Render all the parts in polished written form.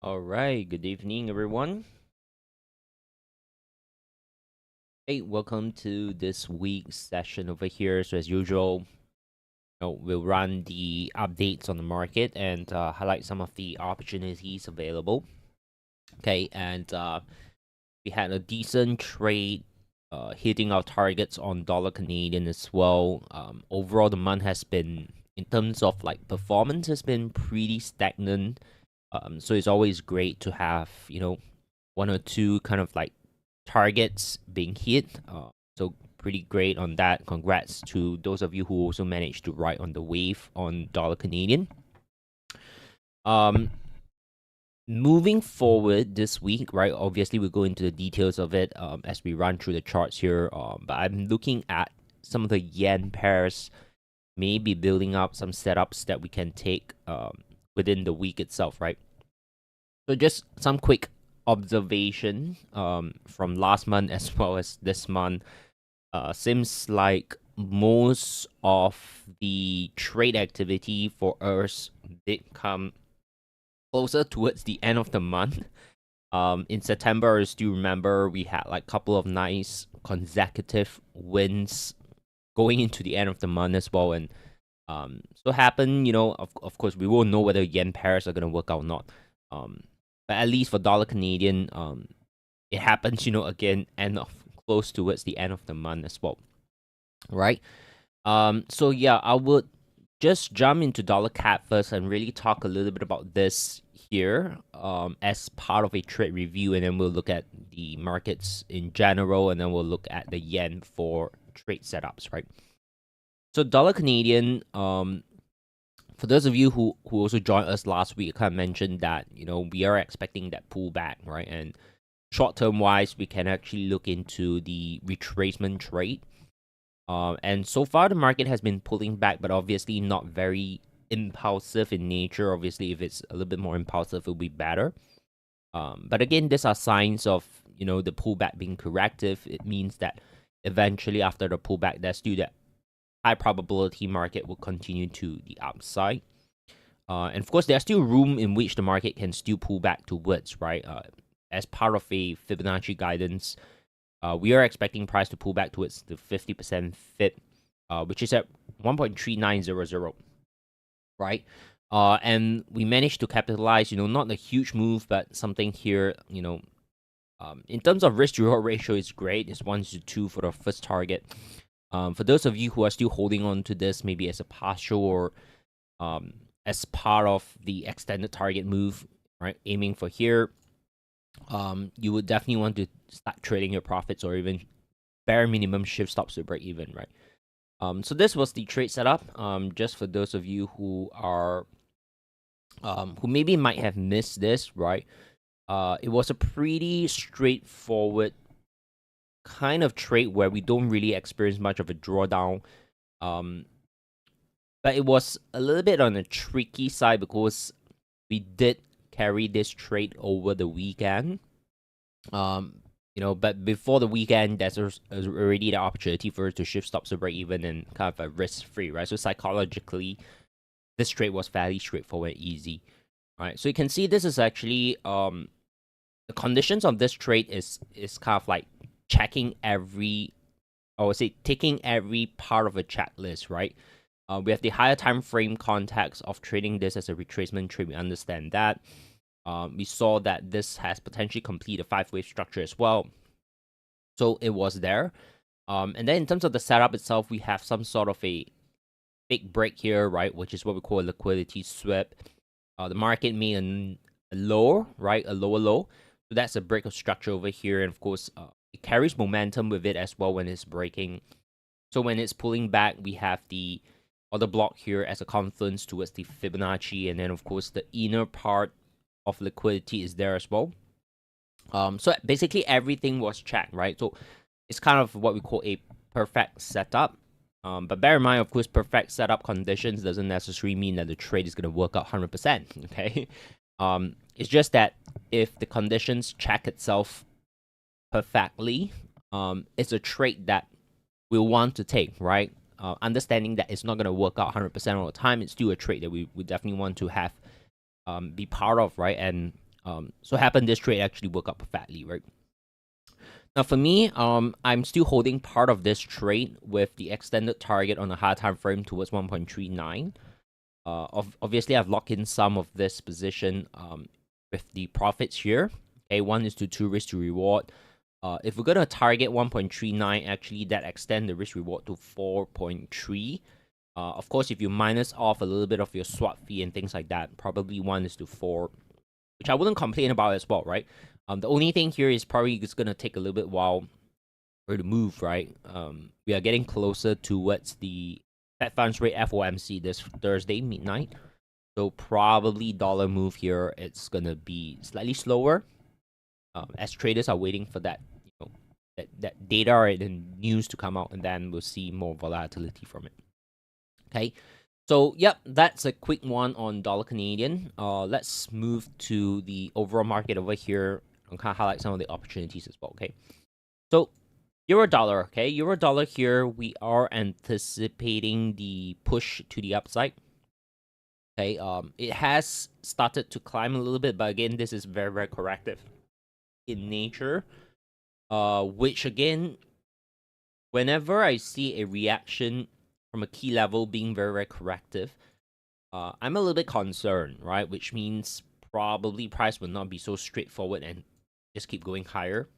All right, good evening, everyone. Hey, welcome to this week's session over here. So, as usual, we'll run the updates on the market and highlight some of the opportunities available. Okay, and we had a decent trade, hitting our targets on dollar Canadian as well. Overall, the month has been, in terms of like performance, has been pretty stagnant. So it's always great to have one or two kind of like targets being hit. So pretty great on that. Congrats to those of you who also managed to ride on the wave on dollar Canadian. Um, Moving forward this week, right? Obviously, we'll go into the details of it as we run through the charts here. But I'm looking at some of the yen pairs, maybe building up some setups that we can take within the week itself, right? So just some quick observation from last month as well as this month. Seems like most of the trade activity for us did come closer towards the end of the month. In September, I still remember we had like a couple of nice consecutive wins going into the end of the month as well. And so happened, of course, we won't know whether yen pairs are going to work out or not. But at least for dollar Canadian, it happens, again, close towards the end of the month as well, right? So yeah, I would just jump into dollar cap first and really talk a little bit about this here, as part of a trade review, and then we'll look at the markets in general, and then we'll look at the yen for trade setups, right? So dollar Canadian, for those of you who also joined us last week, I kind of mentioned that we are expecting that pullback, right? And short term wise, we can actually look into the retracement trade. And so far, the market has been pulling back, but obviously not very impulsive in nature. Obviously, if it's a little bit more impulsive, it'll be better. But again, these are signs of the pullback being corrective. It means that eventually, after the pullback, there's still that high probability market will continue to the upside. And of course, there's still room in which the market can still pull back towards, right? As part of a Fibonacci guidance, we are expecting price to pull back towards the 50% FIB, which is at 1.3900, right? And we managed to capitalize, not a huge move, but something here, in terms of risk to reward ratio, is great. It's 1:2 for the first target. For those of you who are still holding on to this, maybe as a partial or as part of the extended target move, right? Aiming for here, you would definitely want to start trading your profits or even bare minimum shift stops to break even, right? So this was the trade setup. Just for those of you who are who maybe might have missed this, right? It was a pretty straightforward kind of trade where we don't really experience much of a drawdown. But it was a little bit on the tricky side because we did carry this trade over the weekend. But before the weekend, there's already the opportunity for us to shift stops to break even and kind of a risk free, right? So psychologically, this trade was fairly straightforward, easy, right? So you can see this is actually the conditions of this trade is kind of like checking every, I would say, taking every part of a checklist, right? We have the higher time frame context of trading this as a retracement trade. We understand that. We saw that this has potentially completed a 5-wave structure as well. So it was there. And then in terms of the setup itself, we have some sort of a big break here, right? Which is what we call a liquidity sweep. The market made a lower, right? A lower low. So that's a break of structure over here. And of course, it carries momentum with it as well when it's breaking. So when it's pulling back, we have the other block here as a confluence towards the Fibonacci. And then, of course, the inner part of liquidity is there as well. So basically everything was checked, right? So it's kind of what we call a perfect setup. But bear in mind, of course, perfect setup conditions doesn't necessarily mean that the trade is going to work out 100%, okay? It's just that if the conditions check itself perfectly, it's a trade that we'll want to take, right? Understanding that it's not going to work out 100% all the time, it's still a trade that we definitely want to have be part of, right? And So happened this trade actually woke up perfectly, right? Now for me, I'm still holding part of this trade with the extended target on a higher time frame towards 1.39. Obviously, I've locked in some of this position with the profits here. Okay, 1:2 risk to reward. If we're gonna target 1.39, actually that extend the risk reward to 4.3. Of course, if you minus off a little bit of your swap fee and things like that, probably 1:4, which I wouldn't complain about as well, right? The only thing here is probably it's gonna take a little bit while for the move, right? We are getting closer towards the Fed funds rate FOMC this Thursday midnight, so probably dollar move here. It's gonna be slightly slower, as traders are waiting for that, that data or the news to come out, and then we'll see more volatility from it. Okay, so yep, that's a quick one on dollar Canadian. Let's move to the overall market over here and kind of highlight some of the opportunities as well. Okay, so euro dollar. Okay, euro dollar here, we are anticipating the push to the upside. Okay, it has started to climb a little bit, but again, this is very, very corrective in nature. Which again, whenever I see a reaction from a key level being very, very corrective, I'm a little bit concerned, right? Which means probably price will not be so straightforward and just keep going higher.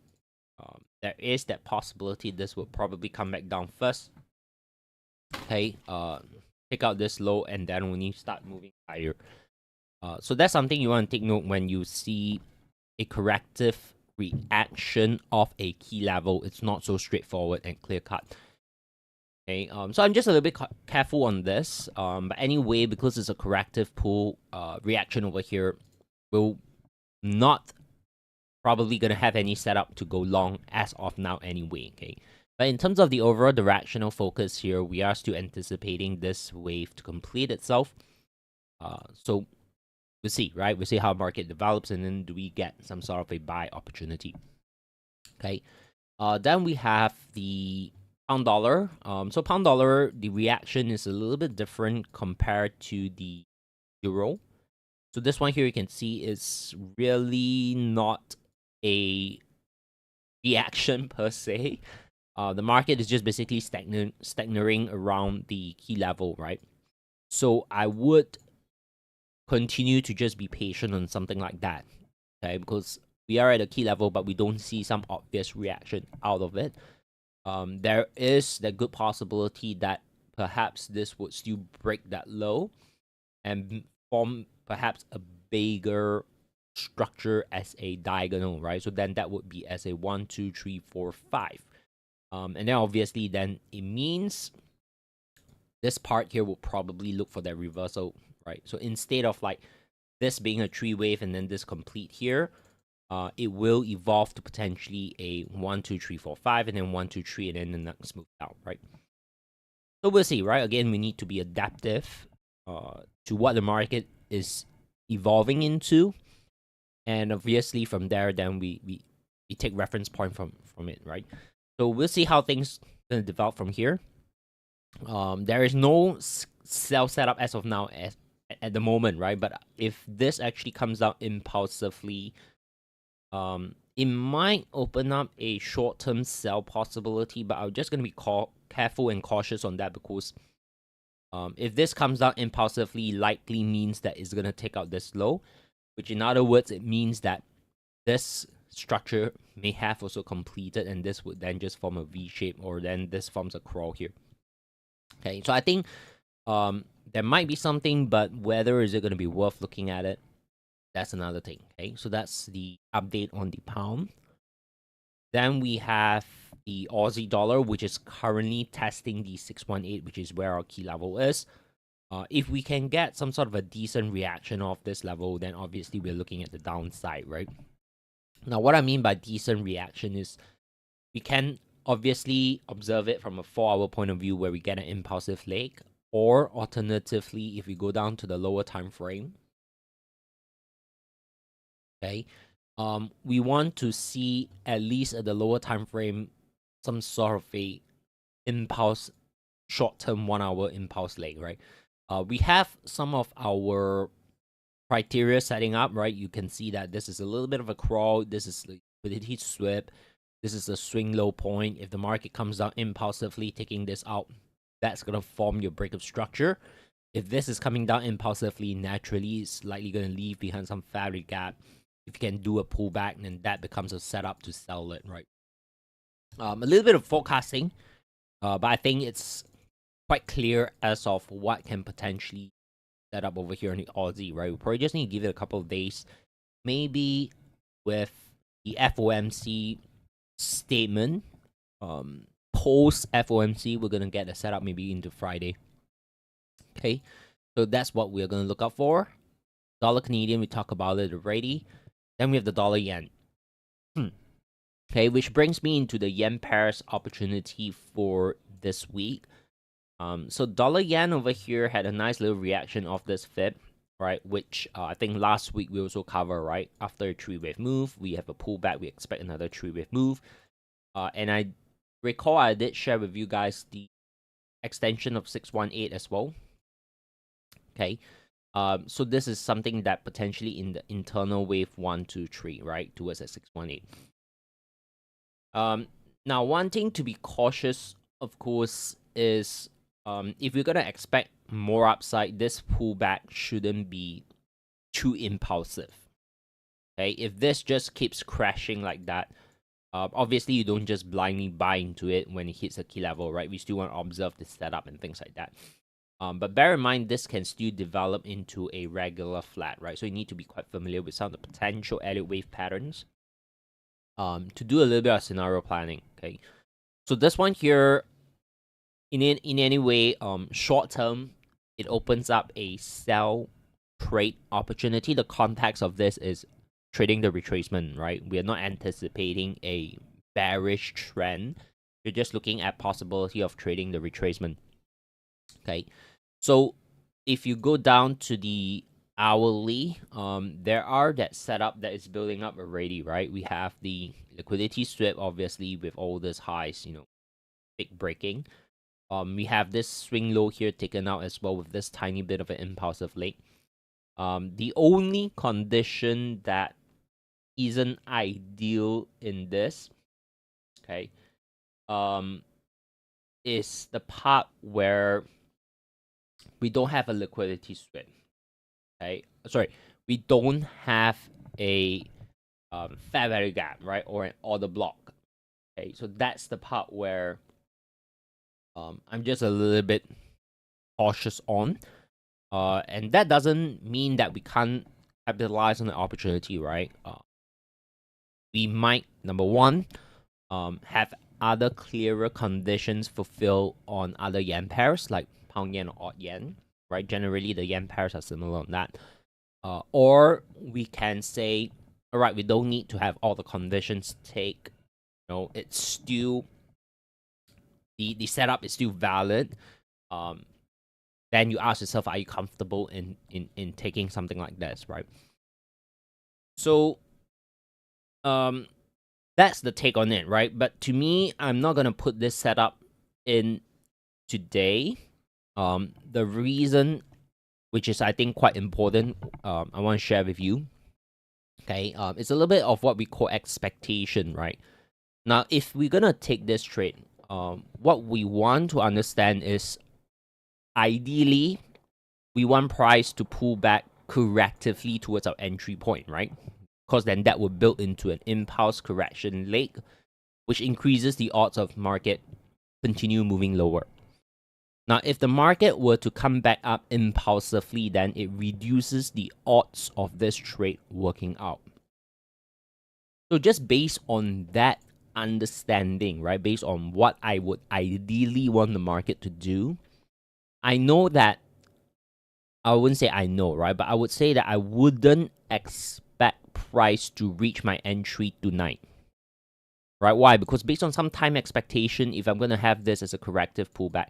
There is that possibility this will probably come back down first. Okay, pick out this low and then when you start moving higher. So that's something you want to take note when you see a corrective reaction of a key level. It's not so straightforward and clear cut. Okay, so I'm just a little bit careful on this. But anyway, because it's a corrective pull reaction over here, we'll not probably gonna have any setup to go long as of now anyway. Okay, but in terms of the overall directional focus here, we are still anticipating this wave to complete itself. So we'll see, right? We'll see how market develops, and then do we get some sort of a buy opportunity. Okay. Then we have the pound dollar. So pound dollar, the reaction is a little bit different compared to the euro. So this one here you can see is really not a reaction per se. The market is just basically stagnating around the key level, right? So I would continue to just be patient on something like that, okay? Because we are at a key level, but we don't see some obvious reaction out of it. There is the good possibility that perhaps this would still break that low and form perhaps a bigger structure as a diagonal, right? So then that would be as a 1, 2, 3, 4, 5. And then obviously then it means this part here will probably look for that reversal, right? So instead of like this being a 3 wave and then this complete here, it will evolve to potentially a 1, 2, 3, 4, 5, and then 1, 2, 3, and then the next move down, right? So we'll see, right? Again, we need to be adaptive to what the market is evolving into, and obviously from there, then we take reference point from it, right? So we'll see how things gonna develop from here. There is no sell setup as of now at the moment, right? But if this actually comes out impulsively, it might open up a short-term sell possibility, but I'm just gonna be careful and cautious on that because if this comes out impulsively, likely means that it's gonna take out this low, which in other words, it means that this structure may have also completed, and this would then just form a V shape, or then this forms a crawl here. Okay, so I think there might be something, but whether is it going to be worth looking at it, that's another thing. Okay, so that's the update on the pound. Then we have the Aussie dollar, which is currently testing the 618, which is where our key level is. If we can get some sort of a decent reaction off this level, then obviously we're looking at the downside, right? Now, what I mean by decent reaction is we can obviously observe it from a 4-hour point of view where we get an impulsive leg, or alternatively, if we go down to the lower time frame, okay, we want to see at least at the lower time frame some sort of a impulse, short-term 1-hour impulse leg, right? We have some of our criteria setting up, right? You can see that this is a little bit of a crawl. This is liquidity sweep. This is a swing low point. If the market comes down impulsively, taking this out, that's going to form your breakup structure. If this is coming down impulsively, naturally, it's likely going to leave behind some value gap. If you can do a pullback, then that becomes a setup to sell it, right? A little bit of forecasting, but I think it's quite clear as of what can potentially set up over here in the Aussie, right? We probably just need to give it a couple of days. Maybe with the FOMC statement, post FOMC, we're gonna get a setup maybe into Friday. Okay, so that's what we're gonna look out for. Dollar Canadian, we talked about it already. Then we have the dollar yen. Okay, which brings me into the yen pairs opportunity for this week. So dollar yen over here had a nice little reaction of this fib, right? Which I think last week we also covered, right? After a 3-wave move, we have a pullback. We expect another 3-wave move. And I recall I did share with you guys the extension of 618 as well. Okay. So this is something that potentially in the internal wave 1, 2, 3, right? Towards a 618. Now, one thing to be cautious, of course, is if you're going to expect more upside, this pullback shouldn't be too impulsive. Okay, if this just keeps crashing like that, obviously you don't just blindly buy into it when it hits a key level, right? We still want to observe the setup and things like that. But bear in mind, this can still develop into a regular flat, right? So you need to be quite familiar with some of the potential Elliott wave patterns to do a little bit of scenario planning, okay? So this one here, in any way, short term, it opens up a sell trade opportunity. The context of this is trading the retracement, right? We are not anticipating a bearish trend. You're just looking at possibility of trading the retracement. Okay, so if you go down to the hourly, there are that setup that is building up already, right? We have the liquidity sweep, obviously, with all these highs, big breaking. We have this swing low here taken out as well with this tiny bit of an impulsive leg. The only condition that isn't ideal in this, okay, is the part where we don't have a liquidity sweep. Okay, sorry, we don't have a fair value gap, right, or an order block. Okay, so that's the part where I'm just a little bit cautious on. And that doesn't mean that we can't capitalize on the opportunity, right? We might, number one, have other clearer conditions fulfilled on other yen pairs, like pound yen or odd yen, right? Generally, the yen pairs are similar on that. Or we can say, all right, we don't need to have all the conditions take. It's still, the setup is still valid. Then you ask yourself, are you comfortable in taking something like this, right? So, that's the take on it, right? But to me, I'm not gonna put this setup in today. The reason, which is I think quite important, I want to share with you. Okay, it's a little bit of what we call expectation, right? Now, if we're gonna take this trade, what we want to understand is, ideally, we want price to pull back correctively towards our entry point, right? Because then that will build into an impulse correction leg, which increases the odds of market continue moving lower. Now, if the market were to come back up impulsively, then it reduces the odds of this trade working out. So just based on that understanding, right, based on what I would ideally want the market to do, I know that, I wouldn't say I know, right, but I would say that I wouldn't expect price to reach my entry tonight. Right? Why? Because based on some time expectation, if I'm going to have this as a corrective pullback,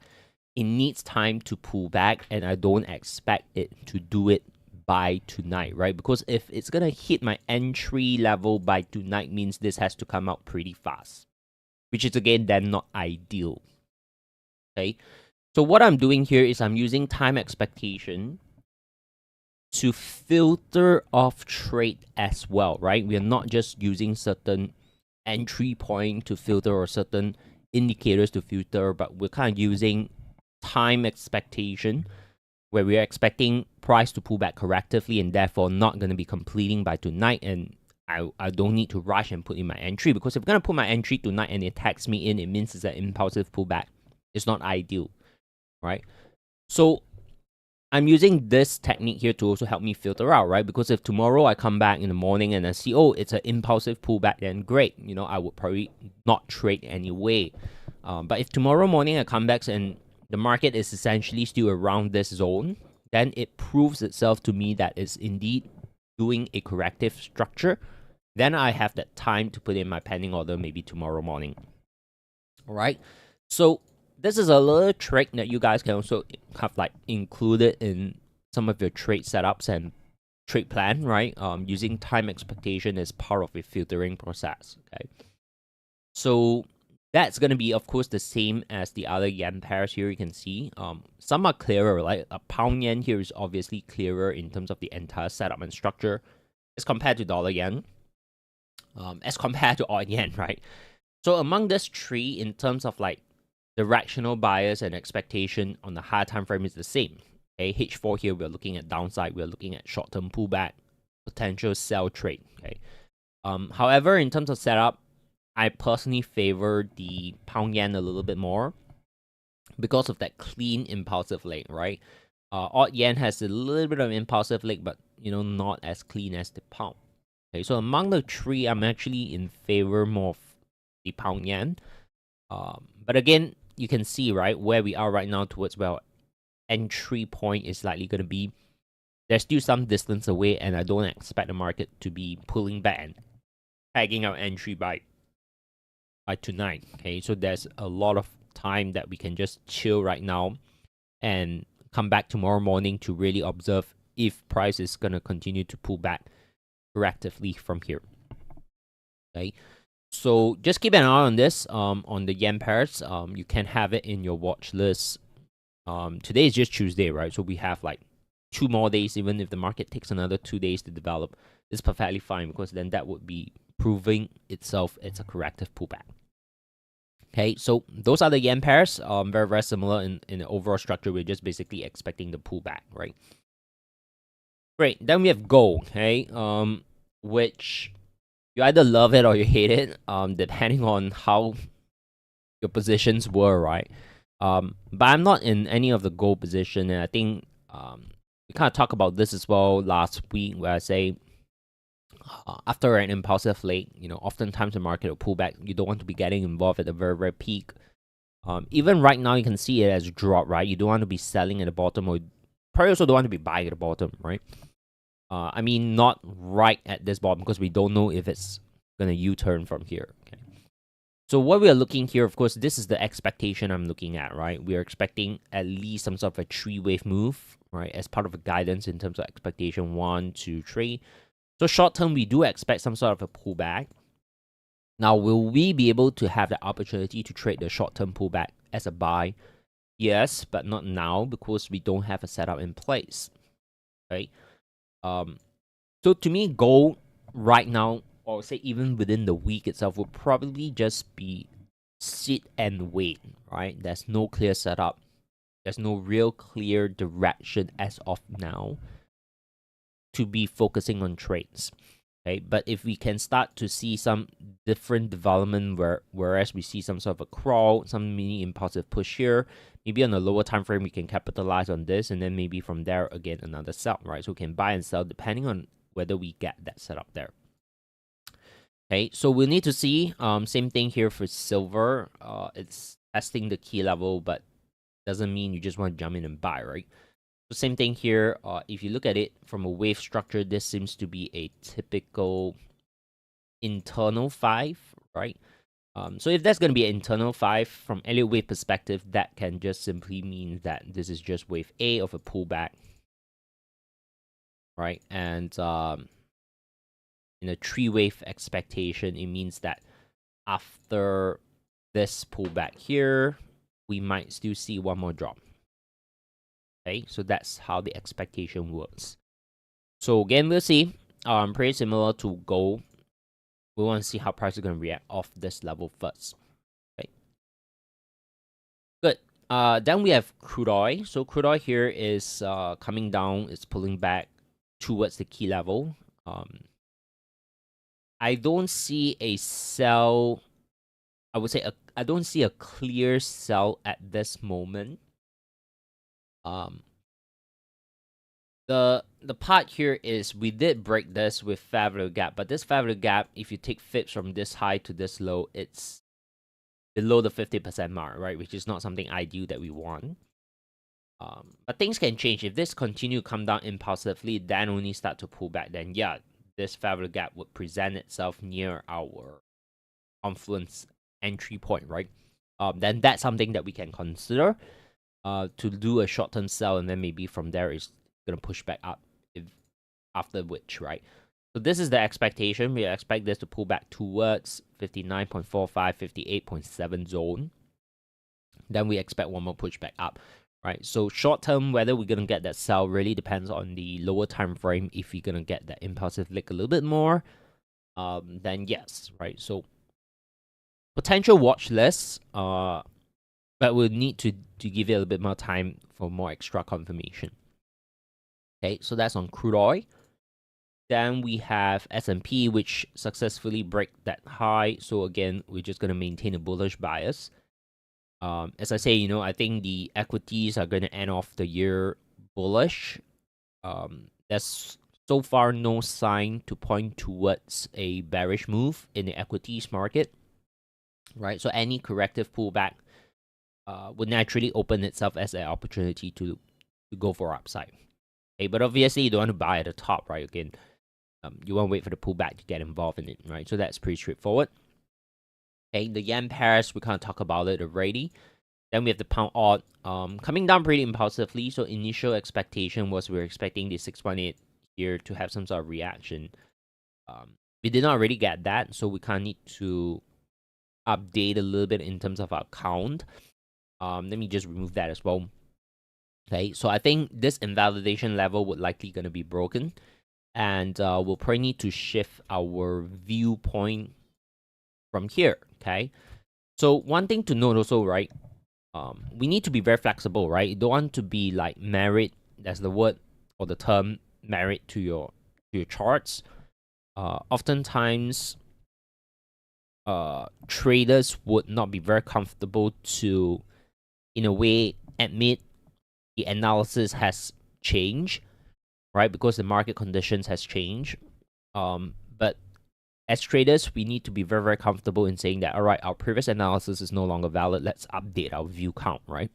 it needs time to pull back, and I don't expect it to do it by tonight, right? Because if it's going to hit my entry level by tonight, means this has to come out pretty fast, which is, again, then not ideal. Okay? So what I'm doing here is I'm using time expectation to filter off trade as well, right? We are not just using certain entry point to filter or certain indicators to filter, but we're kind of using time expectation where we are expecting price to pull back correctively and therefore not going to be completing by tonight, and I don't need to rush and put in my entry, because if I'm going to put my entry tonight and it tags me in, it means it's an impulsive pullback. It's not ideal, right? So I'm using this technique here to also help me filter out, right? Because if tomorrow I come back in the morning and I see, oh, it's an impulsive pullback, then great. You know, I would probably not trade anyway. But if tomorrow morning I come back and the market is essentially still around this zone, then it proves itself to me that it's indeed doing a corrective structure. Then I have that time to put in my pending order maybe tomorrow morning. All right. So this is a little trick that you guys can also have like included in some of your trade setups and trade plan, right? Using time expectation as part of a filtering process. Okay. So that's going to be, of course, the same as the other yen pairs here. You can see some are clearer. Like a pound yen here is obviously clearer in terms of the entire setup and structure as compared to dollar yen, as compared to odd yen, right? So among this three, in terms of like directional bias and expectation on the higher time frame is the same. Okay, H4 here, we're looking at downside. We're looking at short-term pullback, potential sell trade. Okay. However, in terms of setup, I personally favor the pound yen a little bit more because of that clean impulsive leg, right? Odd yen has a little bit of impulsive leg, but you know, not as clean as the pound. Okay, so among the three, I'm actually in favor more of the pound yen. But again, you can see, right, where we are right now towards where entry point is likely going to be. There's still some distance away, and I don't expect the market to be pulling back and tagging out entry by tonight. Okay, so there's a lot of time that we can just chill right now and come back tomorrow morning to really observe if price is going to continue to pull back correctively from here. Okay, so just keep an eye on this on the yen pairs. You can have it in your watch list. Today is just Tuesday, right? So we have like 2 more days. Even if the market takes another 2 days to develop, it's perfectly fine, because then that would be proving itself it's a corrective pullback. Okay, so those are the yen pairs. Very, very similar in the overall structure. We're just basically expecting the pullback, right? Great. Then we have gold, okay, which you either love it or you hate it, depending on how your positions were, right? But I'm not in any of the gold position, and I think we kind of talked about this as well last week, where I say after an impulsive leg, you know, oftentimes the market will pull back. You don't want to be getting involved at the very, very peak. Even right now, you can see it as a drop, right? You don't want to be selling at the bottom, or probably also don't want to be buying at the bottom, right? I mean, not right at this bottom, because we don't know if it's going to U-turn from here. Okay. So what we are looking here, of course, this is the expectation I'm looking at, right? We are expecting at least some sort of a 3-wave move, right? As part of a guidance in terms of expectation 1, 2, 3. So short term, we do expect some sort of a pullback. Now, will we be able to have the opportunity to trade the short-term pullback as a buy? Yes, but not now, because we don't have a setup in place, right? So to me, gold right now, or say even within the week itself, will probably just be sit and wait, right? There's no clear setup. There's no real clear direction as of now to be focusing on trades. Okay, but if we can start to see some different development, whereas we see some sort of a crawl, some mini impulsive push here, maybe on a lower time frame we can capitalize on this, and then maybe from there again another sell, right? So we can buy and sell depending on whether we get that setup there. Okay, so we'll need to see. Same thing here for silver. It's testing the key level, but doesn't mean you just want to jump in and buy, right? So same thing here. If you look at it from a wave structure, this seems to be a typical internal 5, right? So if that's going to be an internal 5 from Elliott wave perspective, that can just simply mean that this is just wave A of a pullback, right? And in a 3-wave expectation, it means that after this pullback here, we might still see one more drop. Okay, so that's how the expectation works. So again, we'll see. Pretty similar to gold. We want to see how price is going to react off this level first. Okay. Good. Then we have crude oil. So crude oil here is coming down. It's pulling back towards the key level. I don't see a sell. I would say I don't see a clear sell at this moment. The part here is we did break this with fair value gap, but this fair value gap, if you take fibs from this high to this low, it's below the 50% mark, right? Which is not something ideal that we want. But things can change. If this continue to come down impulsively, then only start to pull back, then yeah, this fair value gap would present itself near our confluence entry point, right? Then that's something that we can consider to do a short-term sell, and then maybe from there is going to push back up after which, right? So this is the expectation. We expect this to pull back towards 59.45, 58.7 zone. Then we expect one more pushback up, right? So short term, whether we're going to get that sell really depends on the lower time frame. If we're going to get that impulsive lick a little bit more, then yes, right? So potential watch list, but we'll need to give it a little bit more time for more extra confirmation. Okay, so that's on crude oil. Then we have S&P, which successfully break that high. So again, we're just going to maintain a bullish bias. As I say, I think the equities are going to end off the year bullish. There's so far no sign to point towards a bearish move in the equities market, right? So any corrective pullback would naturally open itself as an opportunity to go for upside. Okay, but obviously you don't want to buy at the top, right? Again, you want to wait for the pullback to get involved in it, right? So that's pretty straightforward. Okay, the yen pairs, we kind of talk about it already. Then we have the pound odd coming down pretty impulsively. So initial expectation was we were expecting the 618 here to have some sort of reaction. We did not really get that, so we kind of need to update a little bit in terms of our count. Let me just remove that as well. Okay, so I think this invalidation level would likely going to be broken, and we'll probably need to shift our viewpoint from here. Okay, so one thing to note also, right? We need to be very flexible, right? You don't want to be like married. That's the word or the term, married to your charts. Oftentimes, traders would not be very comfortable to, in a way, admit the analysis has changed, right? Because the market conditions has changed. But as traders, we need to be very, very comfortable in saying that, all right, our previous analysis is no longer valid. Let's update our view count, right?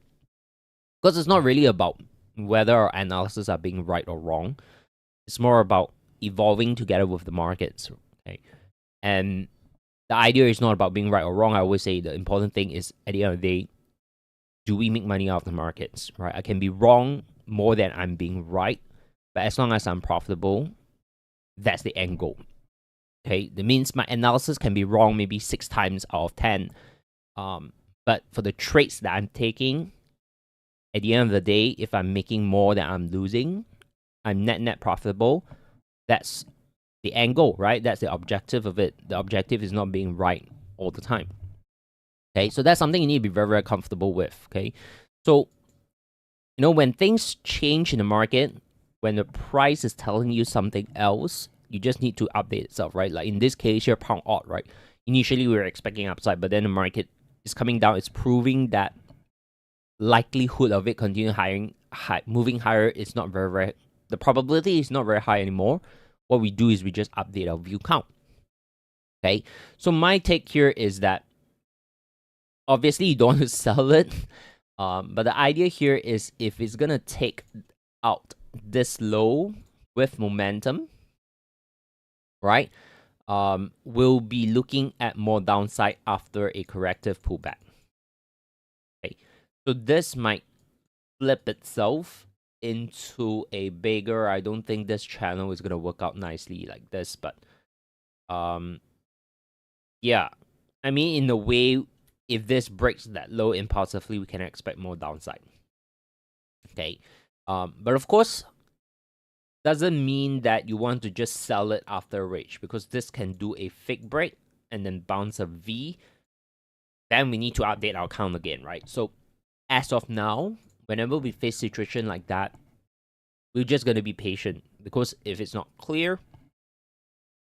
Because it's not really about whether our analysis are being right or wrong. It's more about evolving together with the markets, okay? And the idea is not about being right or wrong. I always say the important thing is, at the end of the day, do we make money out of the markets, right? I can be wrong more than I'm being right, but as long as I'm profitable, that's the end goal. Okay, that means my analysis can be wrong maybe 6 times out of 10. But for the trades that I'm taking, at the end of the day, if I'm making more than I'm losing, I'm net profitable. That's the end goal, right? That's the objective of it. The objective is not being right all the time. Okay, so that's something you need to be very, very comfortable with. Okay, so when things change in the market, when the price is telling you something else, you just need to update itself, right? Like in this case here, pound odd, right? Initially we were expecting upside, but then the market is coming down. It's proving that likelihood of it continue moving higher is not very, the probability is not very high anymore. What we do is we just update our view count. Okay, so my take here is that obviously you don't want to sell it, but the idea here is if it's gonna take out this low with momentum, right? We'll be looking at more downside after a corrective pullback. Okay, so this might flip itself into a bigger. I don't think this channel is gonna work out nicely like this, but yeah, I mean, in a way, if this breaks that low impulsively, we can expect more downside. Okay, but of course, doesn't mean that you want to just sell it after a range, because this can do a fake break and then bounce a V. Then we need to update our account again, right? So as of now, whenever we face situation like that, we're just going to be patient, because if it's not clear,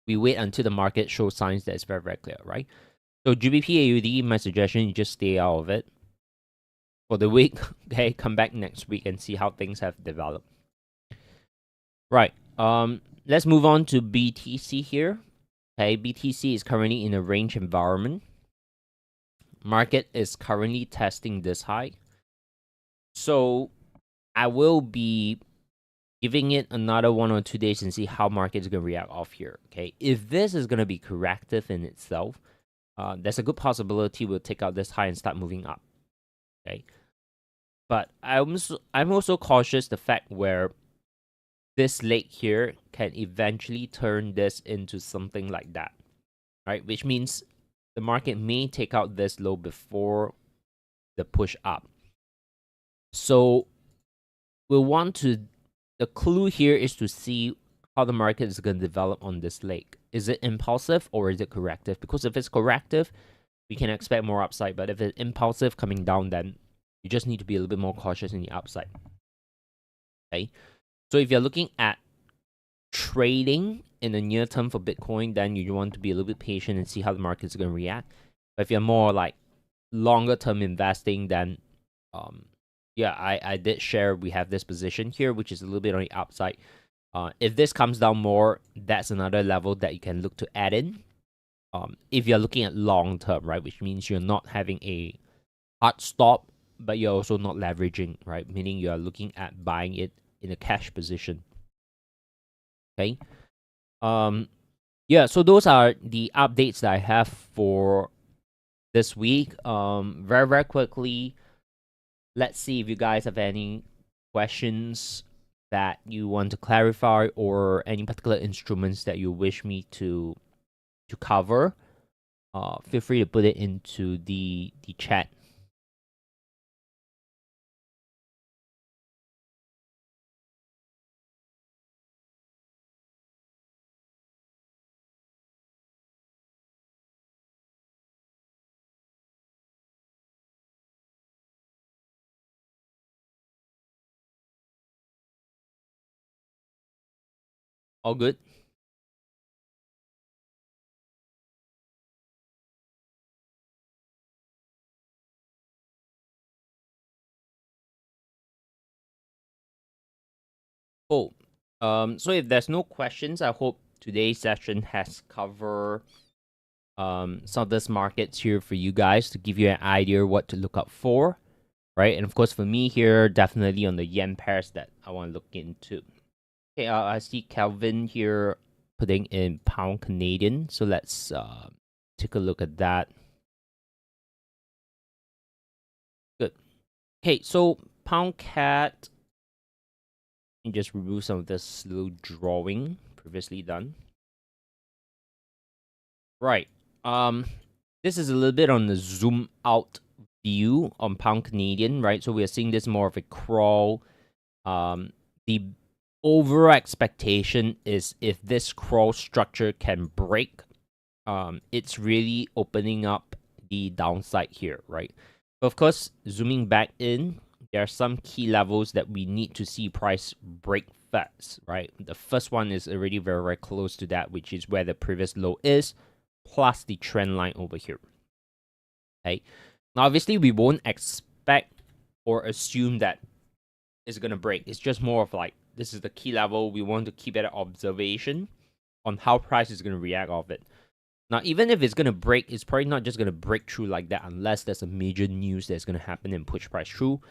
we wait until the market shows signs that it's very, very clear, right? So GBP AUD, my suggestion, you just stay out of it for the week. Okay, come back next week and see how things have developed. Right. Let's move on to BTC here. Okay, BTC is currently in a range environment. Market is currently testing this high. So I will be giving it another 1 or 2 days and see how market is going to react off here. Okay, if this is going to be corrective in itself, there's a good possibility we'll take out this high and start moving up. Okay, but I'm also cautious the fact where this leg here can eventually turn this into something like that, right? Which means the market may take out this low before the push up. So we'll want to, the clue here is to see how the market is going to develop on this leg. Is it impulsive or is it corrective? Because if it's corrective, we can expect more upside. But if it's impulsive coming down, then you just need to be a little bit more cautious in the upside. Okay. So if you're looking at trading in the near term for Bitcoin, then you want to be a little bit patient and see how the market's going to react. But if you're more like longer term investing, then yeah, I did share we have this position here, which is a little bit on the upside. If this comes down more, that's another level that you can look to add in. If you're looking at long term, right, which means you're not having a hard stop, but you're also not leveraging, right? Meaning you are looking at buying it in a cash position. Okay. Yeah, so those are the updates that I have for this week. Very, very quickly, let's see if you guys have any questions that you want to clarify or any particular instruments that you wish me to cover. Feel free to put it into the chat. All good? Cool. So if there's no questions, I hope today's session has covered some of this markets here for you guys to give you an idea what to look out for, right? And of course, for me here, definitely on the yen pairs that I want to look into. Okay, I see Calvin here putting in pound Canadian, so let's take a look at that. Good. Okay, so pound cat. You just remove some of this slow drawing previously done. Right. This is a little bit on the zoom out view on pound Canadian, right? So we are seeing this more of a crawl. The overall expectation is if this crawl structure can break, it's really opening up the downside here, right? But of course, zooming back in, there are some key levels that we need to see price break first, right? The first one is already very, very close to that, which is where the previous low is, plus the trend line over here. Okay. Now, obviously, we won't expect or assume that it's going to break. It's just more of like, this is the key level. We want to keep it an observation on how price is going to react off it. Now, even if it's going to break, it's probably not just going to break through like that unless there's a major news that's going to happen and push price through.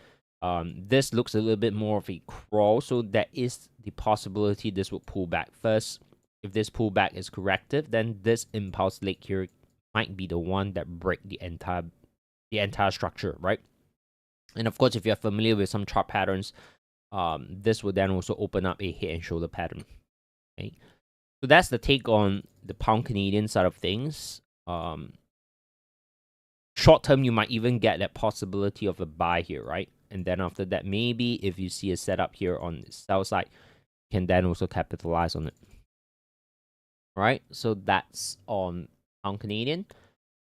This looks a little bit more of a crawl, so there is the possibility this will pull back first. If this pullback is corrective, then this impulse leg here might be the one that break the entire structure, right? And of course, if you're familiar with some chart patterns, this will then also open up a head and shoulder pattern. Okay, so that's the take on the pound Canadian side of things. Short term, you might even get that possibility of a buy here, right? And then after that, maybe if you see a setup here on the sell side, can then also capitalize on it. All right, so that's on pound Canadian.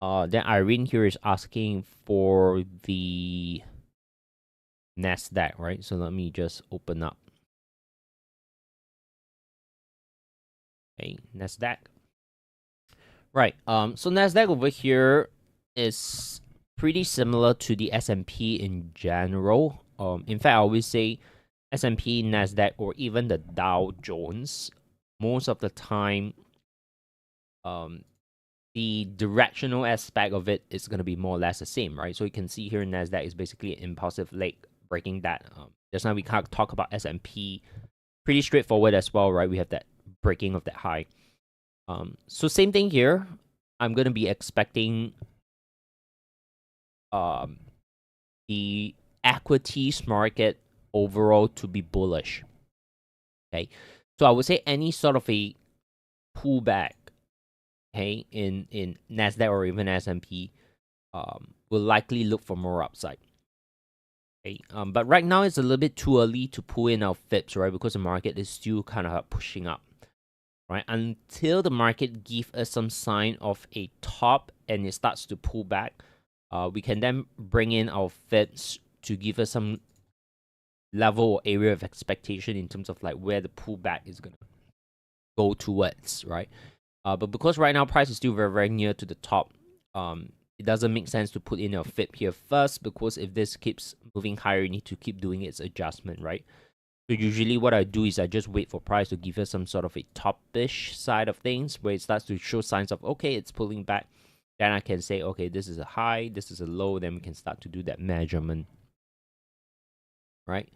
Then Irene here is asking for the NASDAQ, right? So let me just open up. Okay, NASDAQ. Right. So NASDAQ over here is pretty similar to the S&P in general. In fact, I always say S&P, NASDAQ, or even the Dow Jones, most of the time, the directional aspect of it is going to be more or less the same, right? So you can see here in NASDAQ is basically an impulsive leg breaking that. Just now we can't talk about S&P, pretty straightforward as well, right? We have that breaking of that high. So same thing here. I'm going to be expecting the equities market overall to be bullish. Okay, so I would say any sort of a pullback, okay, in Nasdaq or even S&P, will likely look for more upside. Okay, but right now it's a little bit too early to pull in our FIPS, right? Because the market is still kind of pushing up, right? Until the market gives us some sign of a top and it starts to pull back, we can then bring in our FIPS to give us some level or area of expectation in terms of like where the pullback is gonna go towards, right? But because right now price is still very, very near to the top, it doesn't make sense to put in a FIP here first, because if this keeps moving higher, you need to keep doing its adjustment, right? So usually what I do is I just wait for price to give us some sort of a top-ish side of things where it starts to show signs of, okay, it's pulling back. Then I can say, okay, this is a high, this is a low, then we can start to do that measurement, right?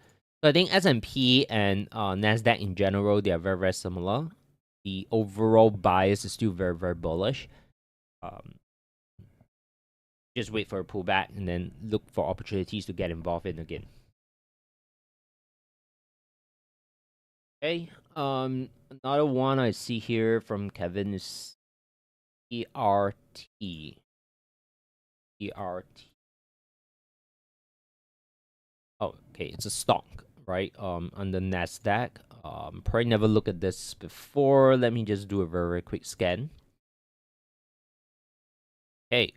So I think S&P and NASDAQ in general, they are very, very similar. The overall bias is still very, very bullish. Just wait for a pullback and then look for opportunities to get involved in again. Okay. Another one I see here from Kevin is ERT. ERT. Oh, okay. It's a stock, right? On the NASDAQ. Probably never looked at this before. Let me just do a very, very quick scan. Okay.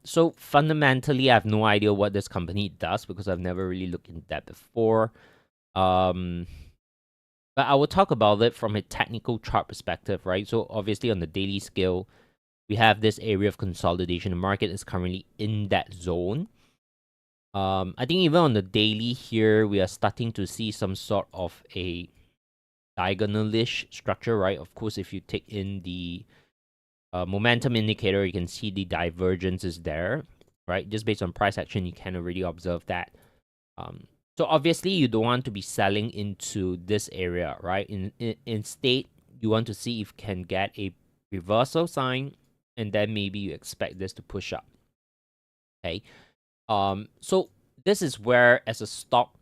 So fundamentally, I have no idea what this company does because I've never really looked into that before. But I will talk about it from a technical chart perspective, right? So obviously on the daily scale, we have this area of consolidation. The market is currently in that zone. I think even on the daily here, we are starting to see some sort of a diagonalish structure, right? Of course, if you take in the momentum indicator, you can see the divergence is there, right? Just based on price action, you can already observe that. So obviously, you don't want to be selling into this area, right? Instead, you want to see if you can get a reversal sign, and then maybe you expect this to push up. Okay. So this is where, as a stock,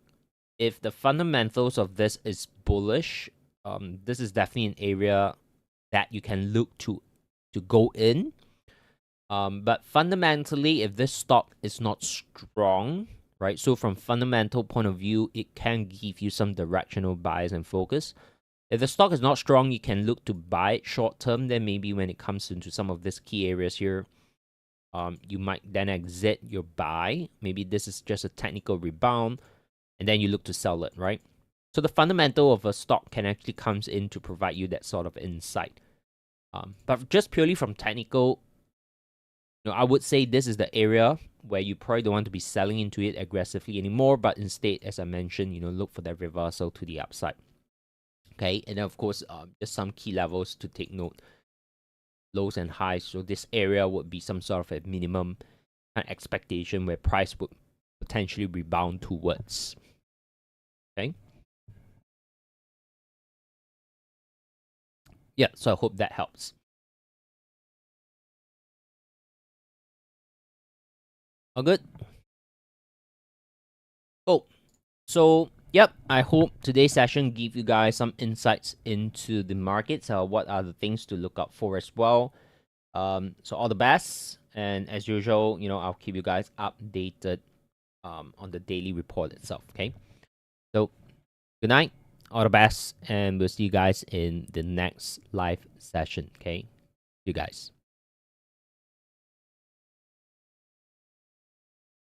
if the fundamentals of this is bullish, this is definitely an area that you can look to go in. But fundamentally, if this stock is not strong, right? So from fundamental point of view, it can give you some directional bias and focus. If the stock is not strong, you can look to buy it short term. Then maybe when it comes into some of these key areas here, you might then exit your buy. Maybe this is just a technical rebound, and then you look to sell it, right? So the fundamental of a stock can actually comes in to provide you that sort of insight. But just purely from technical, I would say this is the area where you probably don't want to be selling into it aggressively anymore, but instead, as I mentioned, look for that reversal to the upside. Okay, and then of course, just some key levels to take note: lows and highs. So this area would be some sort of a minimum expectation where price would potentially rebound towards. Okay. Yeah, so I hope that helps. All good? Cool. So, yep, I hope today's session give you guys some insights into the markets. What are the things to look out for as well. So all the best. And as usual, I'll keep you guys updated on the daily report itself, okay? So, good night. all the best, and we'll see you guys in the next live session. Okay, you guys.